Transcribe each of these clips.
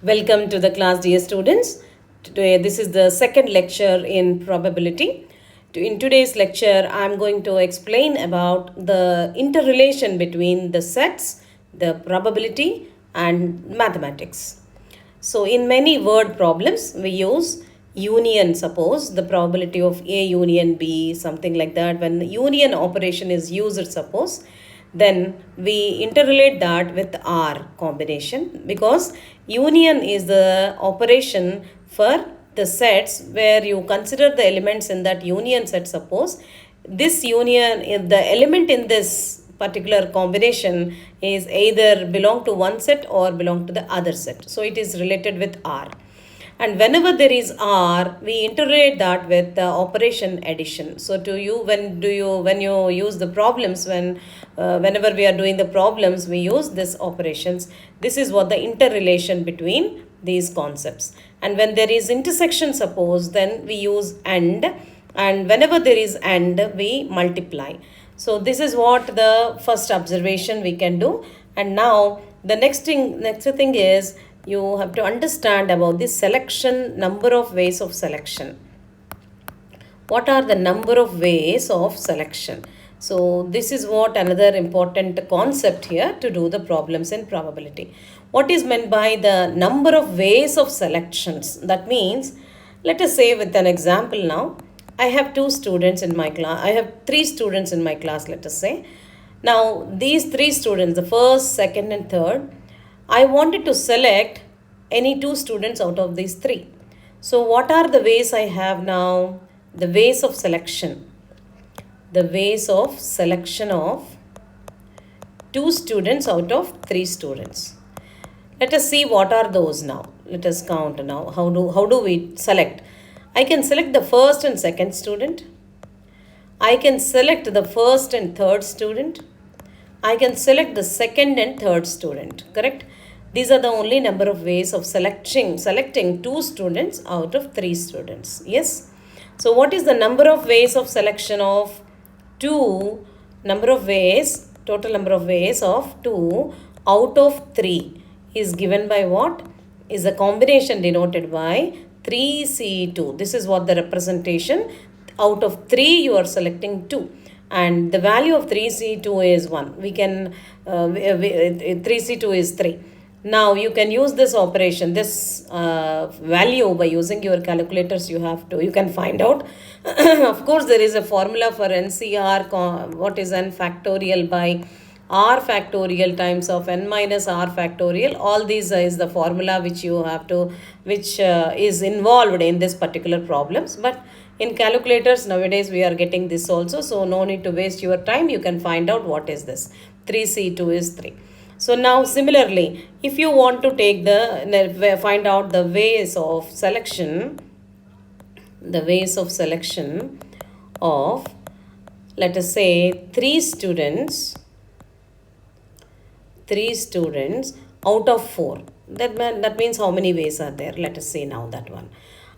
Welcome to the class, dear students. Today, this is the second lecture in probability. In today's lecture, I'm going to explain about the interrelation between the sets, the probability, and mathematics. So, in many word problems, we use union. Suppose the probability of A union B, something like that. When the union operation is used, suppose, then we interrelate that with R combination, because union is the operation for the sets where you consider the elements in that union set. Suppose this union, if the element in this particular combination is either belong to one set or belong to the other set, so it is related with R. And whenever there is R, we interrelate that with the operation addition. So to you, when you use the problems, whenever we are doing the problems, we use this operations. This is what the interrelation between these concepts. And when there is intersection, suppose, then we use and whenever there is and, we multiply. So this is what the first observation we can do. And now the next thing is, you have to understand about this selection, number of ways of selection. What are the number of ways of selection? So this is what another important concept here to do the problems in probability. What is meant by the number of ways of selections? That means, let us say with an example now, I have two students in my class. I have three students in my class, let us say. Now these three students, the first, second and third, I wanted to select any two students out of these three. So what are the ways I have now? The ways of selection. The ways of selection of two students out of three students. Let us see what are those now. Let us count now. How do we select? I can select the first and second student. I can select the first and third student. I can select the second and third student. Correct? These are the only number of ways of selecting two students out of three students. Yes. So what is the number of ways of selection of two? Number of ways, total number of ways of two out of three is given by what? Is a combination denoted by 3C2. This is what the representation. Out of 3 you are selecting 2, and the value of 3C2 is 1. We can 3C2 is 3. Now you can use this operation, this value, by using your calculators. You can find out. Of course, there is a formula for NCR. What is n factorial by R factorial times of n minus R factorial. All these is the formula which you have to, which is involved in this particular problems. But in calculators nowadays we are getting this also. So no need to waste your time. You can find out what is this. 3C2 is 3. So now similarly, if you want to take find out the ways of selection, of, let us say, three students out of 4. That means how many ways are there? Let us say now that one.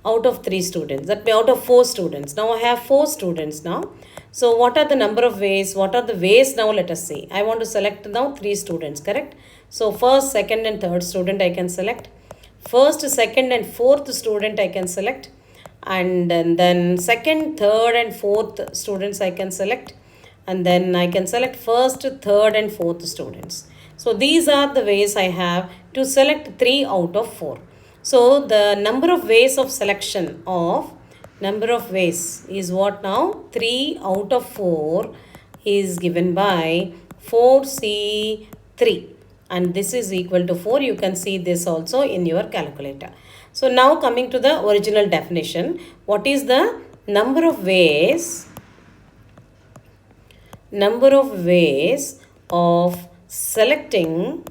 Out of 3 students, that means out of 4 students. Now I have 4 students now. So what are the number of ways? What are the ways now? Let us see. I want to select now 3 students, correct? So first, second and third student I can select. First, second and fourth student I can select. And then second, third and fourth students I can select. And then I can select first, third and fourth students. So these are the ways I have to select 3 out of 4. So the number of ways of selection of, number of ways is what now? 3 out of 4 is given by 4C3. And this is equal to 4. You can see this also in your calculator. So now coming to the original definition. What is the number of ways? Number of ways of selecting,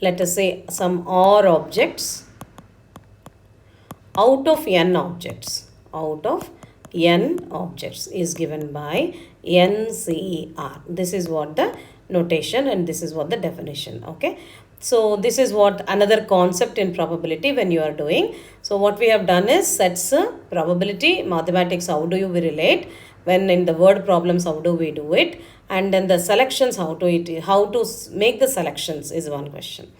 let us say, some R objects out of n objects. Out of n objects is given by NCR. This is what the notation, and this is what the definition. Okay. So this is what another concept in probability when you are doing. So what we have done is sets, probability, mathematics. How do you relate? When in the word problems, how do we do it? And then the selections, how to make the selections is one question.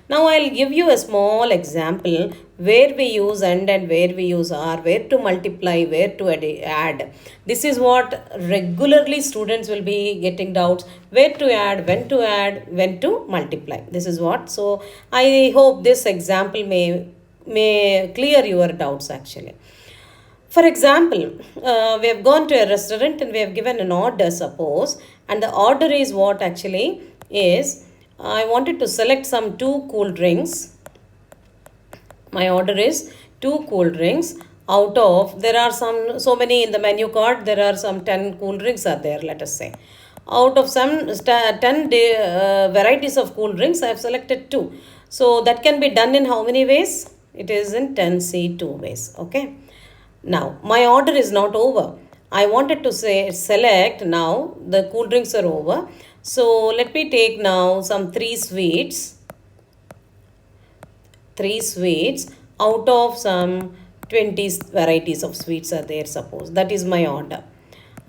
Now I'll give you a small example where we use and where we use are, where to multiply, where to add. This is what regularly students will be getting doubts: where to add, when to multiply. This is what. So I hope this example may clear your doubts actually. For example, we have gone to a restaurant and we have given an order, suppose, and the order is what actually is, I wanted to select some two cool drinks. My order is two cool drinks out of, there are so many in the menu card, there are some 10 cool drinks are there, let us say. Out of some 10 varieties of cool drinks, I have selected two. So that can be done in how many ways? It is in 10C2 ways, okay. Now, my order is not over. I wanted to select now, the cool drinks are over. So, let me take now some three sweets out of some 20 varieties of sweets are there, suppose. That is my order.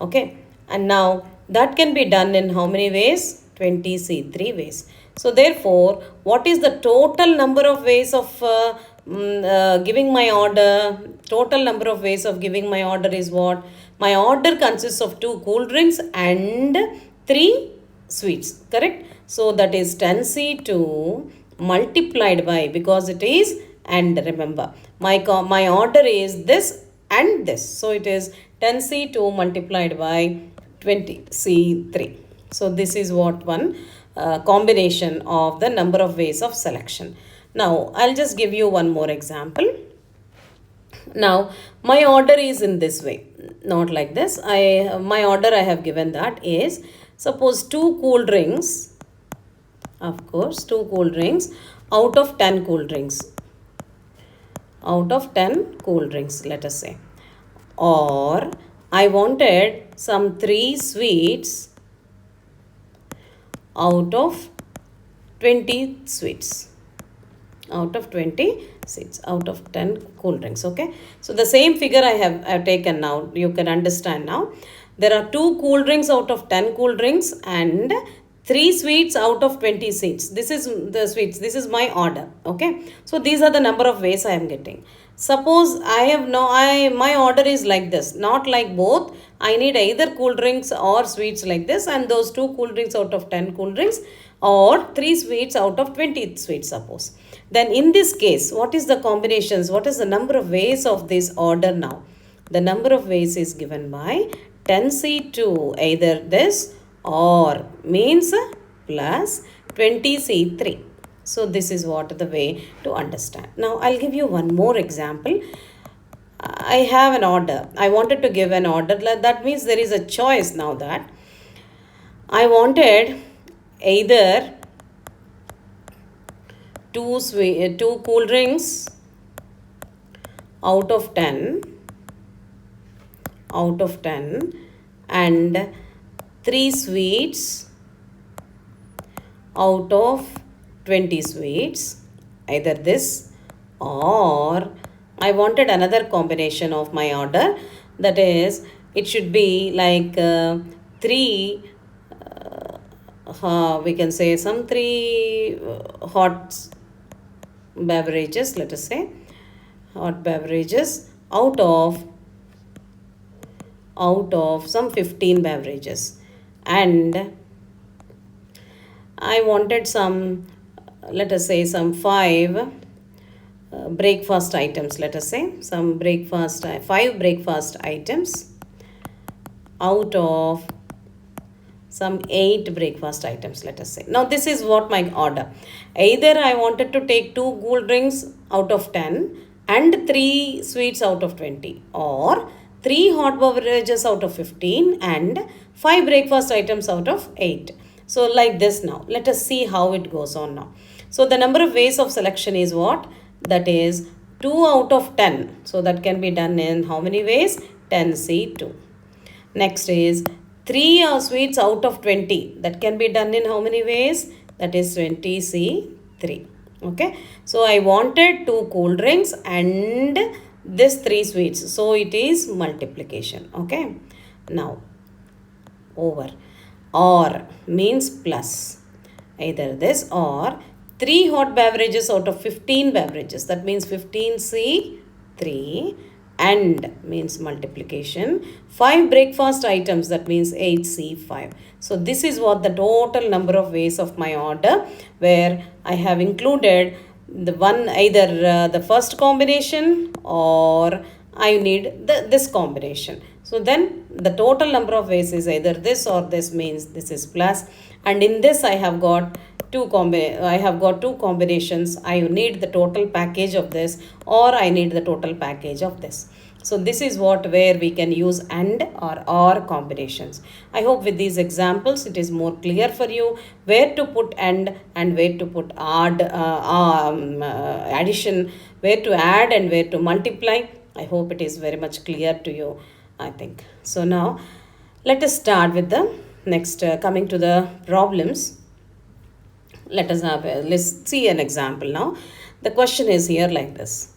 Okay. And now, that can be done in how many ways? 20C3 ways. So, therefore, what is the total number of ways of giving my order? Total number of ways of giving my order is what? My order consists of two cool drinks and three sweets, correct? So that is 10C2 multiplied by, because it is and, remember, my order is this and this. So it is 10C2 multiplied by 20C3. So this is what one combination of the number of ways of selection. Now, I'll just give you one more example. Now, my order is in this way, not like this. My order I have given that is, suppose two cool drinks, of course, two cool drinks out of 10 cool drinks. Out of 10 cool drinks, let us say. Or, I wanted some 3 sweets out of 20 sweets. Out of 20 seats, out of 10 cool drinks, okay. So the same figure I have taken now, you can understand now. There are 2 cool drinks out of 10 cool drinks and 3 sweets out of 20 seats. This is the sweets, this is my order, okay. So these are the number of ways I am getting. Suppose my order is like this, not like both. I need either cool drinks or sweets like this, and those 2 cool drinks out of 10 cool drinks or 3 sweets out of 20 sweets, suppose. Then in this case, what is the combinations? What is the number of ways of this order now? The number of ways is given by 10C2, either this or means plus 20C3. So this is what the way to understand. Now I'll give you one more example. I have an order. I wanted to give an order. That means there is a choice now that I wanted either two cool drinks out of 10 and 3 sweets out of 20 sweets, either this, or I wanted another combination of my order, that is it should be like 3 we can say some 3 hot beverages, let us say hot beverages out of some 15 beverages, and I wanted some, let us say some 5 breakfast items, let us say some 5 breakfast items out of some 8 breakfast items, let us say. Now this is what my order. Either I wanted to take 2 cool drinks out of 10 and 3 sweets out of 20, or 3 hot beverages out of 15 and 5 breakfast items out of 8. So like this now. Let us see how it goes on now. So the number of ways of selection is what? That is 2 out of 10. So that can be done in how many ways? 10C2. Next is 3 sweets out of 20. That can be done in how many ways? That is 20C3. Okay. So I wanted 2 cool drinks and this 3 sweets. So it is multiplication. Okay. Now, over. Or means plus. Either this or 3 hot beverages out of 15 beverages. That means 15C 3 and means multiplication. 5 breakfast items, that means 8C5. So this is what the total number of ways of my order, where I have included the one, either the first combination or I need this combination. So then the total number of ways is either this or this, means this is plus. And in this I have got two combinations. I need the total package of this, or I need the total package of this. So this is what, where we can use and or combinations. I hope with these examples it is more clear for you where to put and where to put addition, where to add and where to multiply. I hope it is very much clear to you, I think. So now let us start with the next, coming to the problems. Let's see an example now. The question is here like this.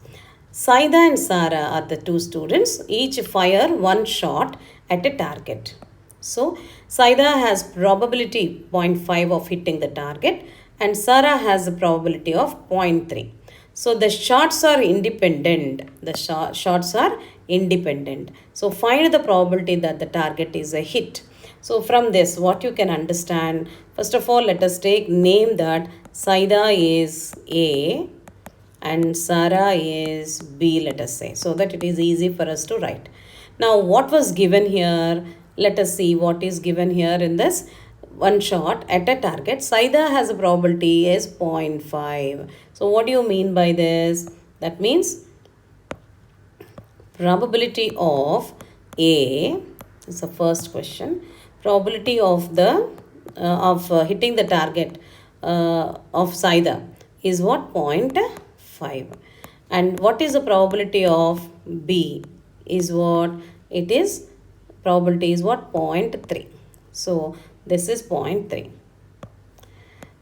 Saida and Sara are the two students. Each fire one shot at a target. So Saida has probability 0.5 of hitting the target and Sara has a probability of 0.3. So the shots are independent. The shots are independent. So find the probability that the target is a hit. So from this, what you can understand, first of all, let us take name that Saida is A and Sara is B, let us say, so that it is easy for us to write. Now, what was given here? Let us see what is given here in this one shot at a target. Saida has a probability is 0.5. So, what do you mean by this? That means probability of A is the first question. Probability of the hitting the target of Saida is what? 0.5. And what is the probability of B is what? It is, probability is what? 0.3. So this is 0.3.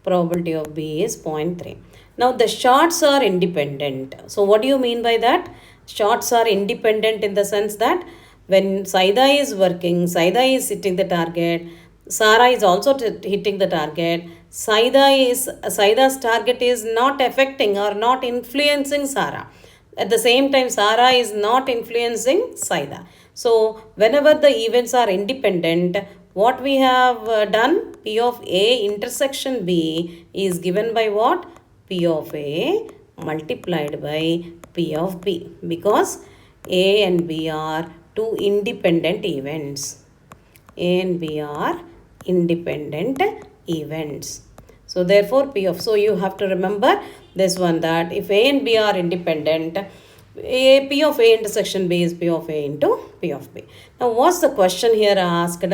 Probability of B is 0.3. Now the shots are independent. So what do you mean by that? Shots are independent in the sense that when Saida is working, Saida is hitting the target, Sara is also hitting the target. Saida's target is not affecting or not influencing Sara. At the same time, Sara is not influencing Saida. So whenever the events are independent, what we have done, P of A intersection B is given by what? P of A multiplied by P of B, because A and B are two independent events. A and B are independent events. So therefore so you have to remember this one, that if A and B are independent, P of A intersection B is P of A into P of B. Now what's the question here asked?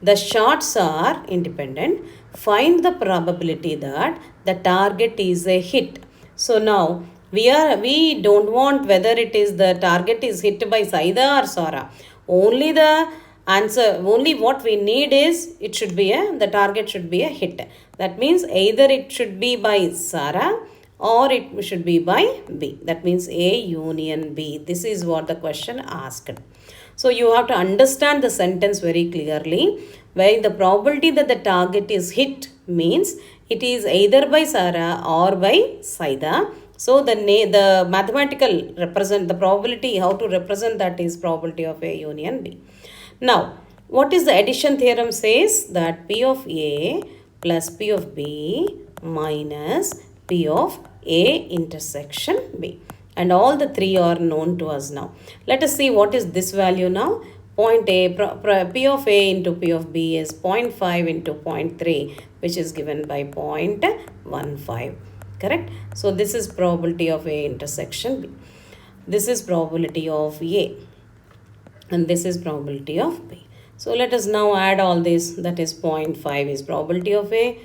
The shots are independent. Find the probability that the target is a hit. So now we don't want whether it is the target is hit by Saida or Sara. Only the answer, only what we need is it should be the target should be a hit. That means either it should be by Sara or it should be by B. That means A union B. This is what the question asked. So you have to understand the sentence very clearly, where the probability that the target is hit means it is either by Sara or by Saida. So the mathematical represent the probability, how to represent that is probability of A union B. Now, what is the addition theorem says? That P of A plus P of B minus P of A intersection B. And all the three are known to us now. Let us see what is this value now. Point A, P of A into P of B is 0.5 into 0.3, which is given by 0.15. Correct? So this is probability of A intersection B. This is probability of A. And this is probability of B. So let us now add all this. That is 0.5 is probability of A.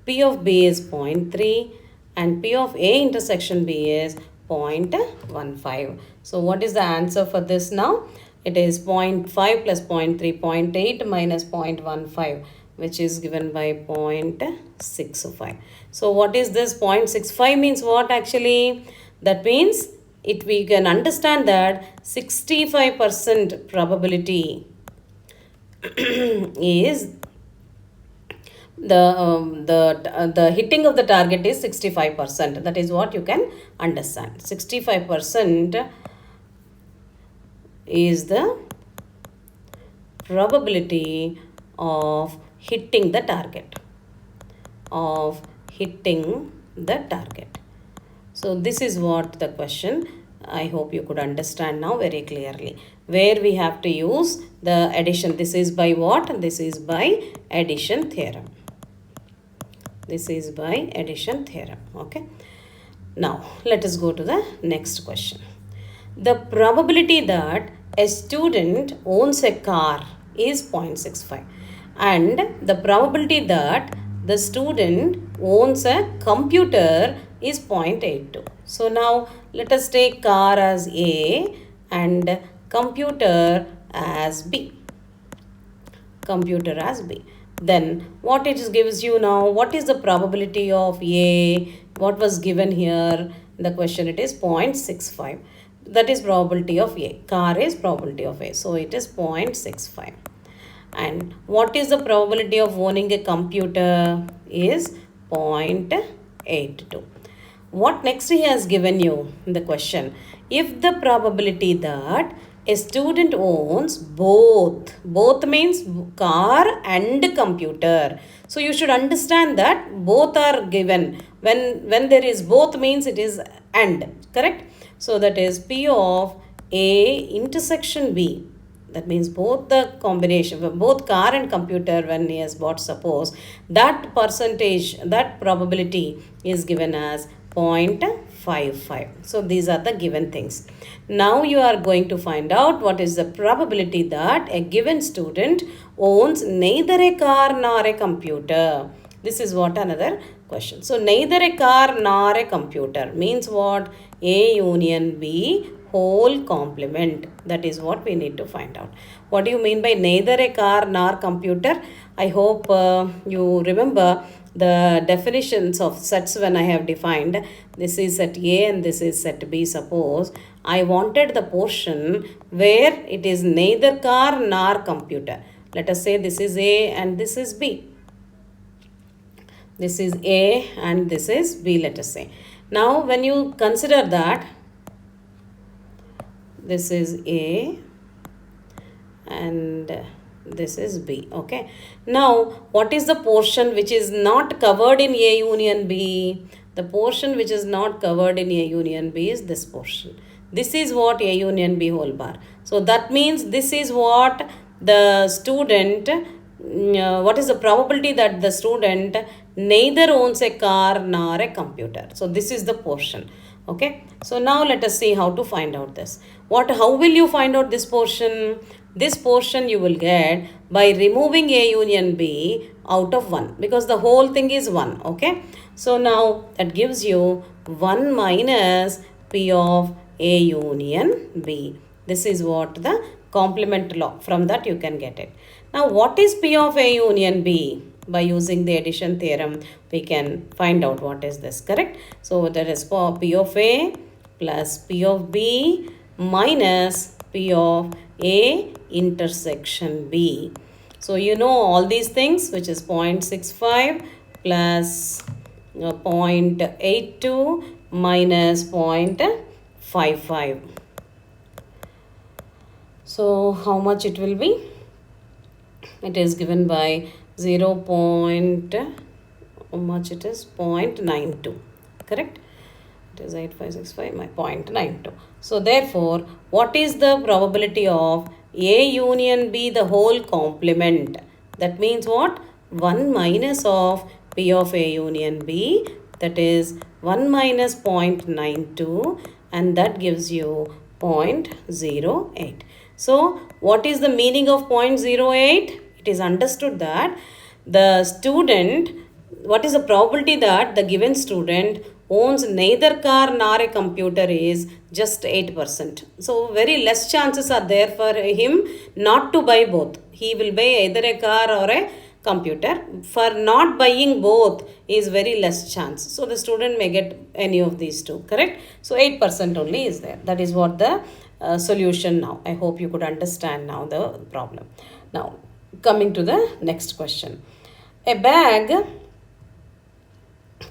P of B is 0.3. And P of A intersection B is 0.15. So what is the answer for this now? It is 0.5 plus 0.3, 0.8 minus 0.15, which is given by 0.65. So what is this? 0.65 means what actually? That means we can understand that 65% probability is the hitting of the target is 65%. That is what you can understand. 65% is the probability of hitting the target, of hitting the target. So this is what the question. I hope you could understand now very clearly. Where we have to use the addition. This is by what? This is by addition theorem. This is by addition theorem. Okay. Now let us go to the next question. The probability that a student owns a car is 0.65 and the probability that the student owns a computer is 0.82. So now let us take car as A and computer as B. Computer as B. Then what it gives you now? What is the probability of A? What was given here in the question? It is 0.65. That is probability of A. Car is probability of A. So it is 0.65. And what is the probability of owning a computer is 0.82. What next he has given you in the question? If the probability that a student owns both means car and computer. So you should understand that both are given. When there is both means it is and, correct? So that is P of A intersection B. That means both the combination, both car and computer when he has bought, suppose, that percentage, that probability is given as 0.55. So these are the given things. Now you are going to find out what is the probability that a given student owns neither a car nor a computer. This is what another question. So neither a car nor a computer means what? A union B whole complement. That is what we need to find out. What do you mean by neither a car nor computer? I hope you remember the definitions of sets when I have defined. This is set A and this is set B. Suppose I wanted the portion where it is neither car nor computer. Let us say this is A and this is B. This is A and this is B, let us say. Now when you consider that this is A and this is B. Okay. Now, what is the portion which is not covered in A union B? The portion which is not covered in A union B is this portion. This is what A union B whole bar. So that means this is what the student, what is the probability that the student neither owns a car nor a computer. So this is the portion. Okay. So now let us see how to find out this. How will you find out this portion? This portion you will get by removing A union B out of 1 because the whole thing is 1. Okay. So now that gives you 1 minus P of A union B. This is what the complement law. From that you can get it. Now what is P of A union B? By using the addition theorem, we can find out what is this, correct? So that is for P of A plus P of B minus P of A intersection B. So you know all these things, which is 0.65 plus 0.82 minus 0.55. So how much it will be? It is given by 0. How much it is? 0.92. Correct? It is 8565 my 0.92. So therefore, what is the probability of A union B the whole complement? That means what? 1 minus of P of A union B. That is 1 minus 0.92 and that gives you 0.08. So what is the meaning of 0.08? It is understood that the student, what is the probability that the given student owns neither car nor a computer is just 8%. So very less chances are there for him not to buy both. He will buy either a car or a computer. For not buying both is very less chance. So the student may get any of these two, correct? So 8% only is there. That is what the solution now. I hope you could understand now the problem. Now Coming to the next question. A bag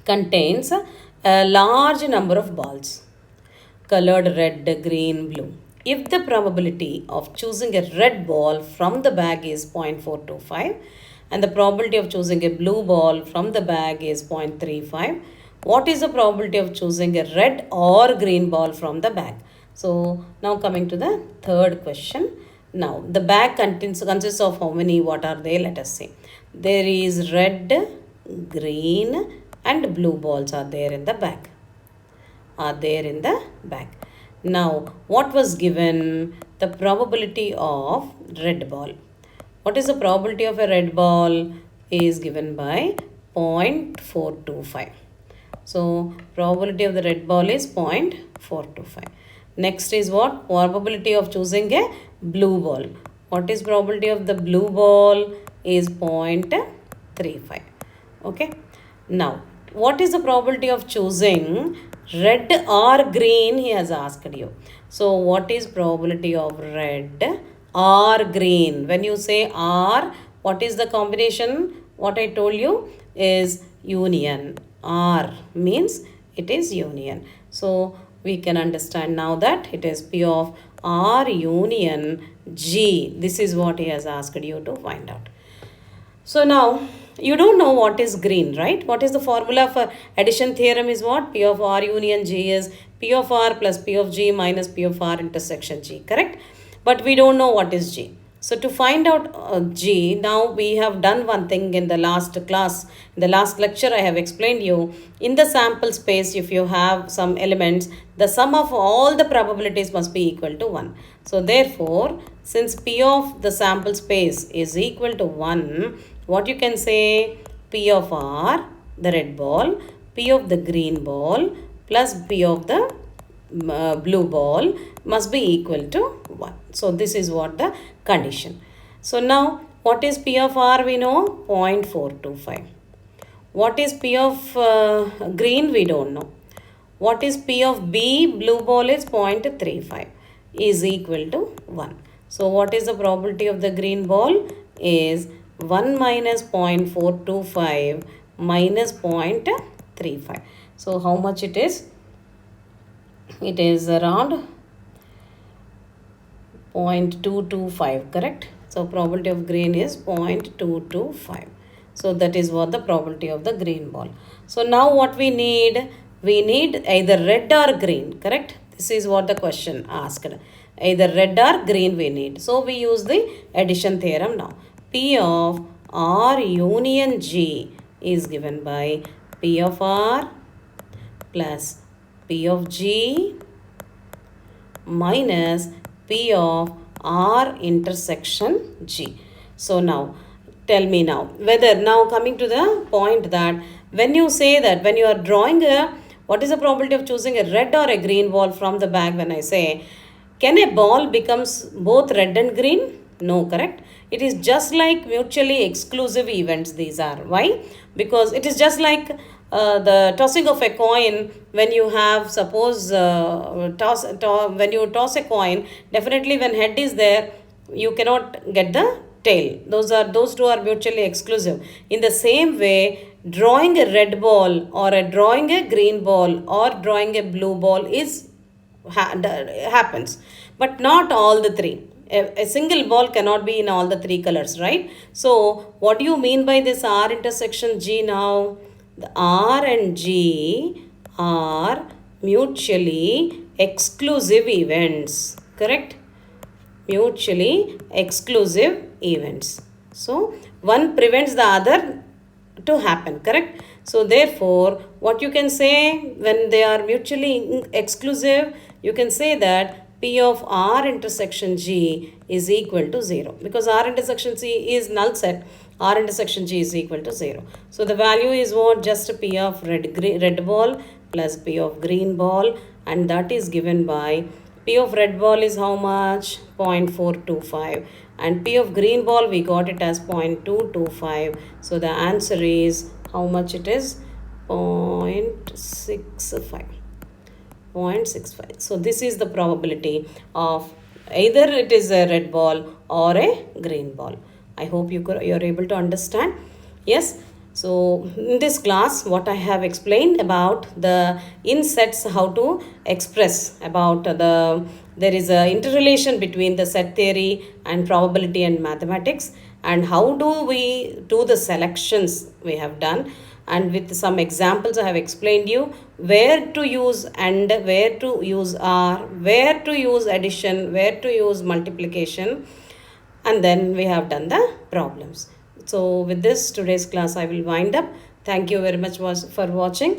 contains a large number of balls, colored red, green, blue. If the probability of choosing a red ball from the bag is 0.425 and the probability of choosing a blue ball from the bag is 0.35, what is the probability of choosing a red or green ball from the bag? So now coming to the third question. Now the bag consists of how many? What are they? Let us see. There is red, green and blue balls are there in the bag. Now, what was given? The probability of red ball. What is the probability of a red ball? Is given by 0.425. So, probability of the red ball is 0.425. Next is what? Probability of choosing a blue ball. What is probability of the blue ball? Is 0.35. Okay. Now, what is the probability of choosing red or green? He has asked you. So, what is probability of red or green? When you say or, what is the combination? What I told you is union. R means it is union. So, we can understand now that it is P of R union G. This is what he has asked you to find out. So now you don't know what is green, right? What is the formula for addition theorem is what? P of R union G is P of R plus P of G minus P of R intersection G, correct? But we don't know what is G. So to find out G, now we have done one thing in the last class. In the last lecture, I have explained you, in the sample space, if you have some elements, the sum of all the probabilities must be equal to 1. So therefore, since P of the sample space is equal to 1, what you can say? P of R, the red ball, P of the green ball plus P of the blue ball must be equal to 1. So this is what the condition. So now what is P of R? We know 0.425. What is P of green? We don't know. What is P of B? Blue ball is 0.35 is equal to 1. So what is the probability of the green ball? Is 1 minus 0.425 minus 0.35. So how much it is? It is around 0.225, correct? So probability of green is 0.225. So that is what the probability of the green ball. So now what we need? We need either red or green, correct? This is what the question asked. Either red or green we need. So we use the addition theorem now. P of R union G is given by P of R plus P of G minus P of R intersection G. So now tell me now whether, now coming to the point that when you say that when you are drawing a, what is the probability of choosing a red or a green ball from the bag? When I say, can a ball becomes both red and green? No, correct? It is just like mutually exclusive events these are. Why? Because it is just like the tossing of a coin. When you have, suppose when you toss a coin, definitely when head is there, you cannot get the tail. Those two are mutually exclusive. In the same way, drawing a red ball or drawing a green ball or drawing a blue ball is happens, but not all the three. A single ball cannot be in all the three colors, right? So what do you mean by this R intersection G now? The R and G are mutually exclusive events, correct? Mutually exclusive events. So one prevents the other to happen, correct? So therefore, what you can say, when they are mutually exclusive, you can say that P of R intersection G is equal to 0, because R intersection G is null set. R intersection G is equal to 0. So the value is what? Just P of red ball plus P of green ball, and that is given by P of red ball is how much? 0.425, and P of green ball we got it as 0.225. So the answer is how much it is? 0.65. 0.65. So this is the probability of either it is a red ball or a green ball. I hope you're able to understand. Yes. So in this class, what I have explained about the in sets, how to express about there is a interrelation between the set theory and probability and mathematics, and how do we do the selections we have done, and with some examples I have explained you where to use and, where to use or, where to use addition, where to use multiplication, and then we have done the problems. So with this today's class I will wind up. Thank you very much for watching.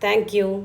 Thank you.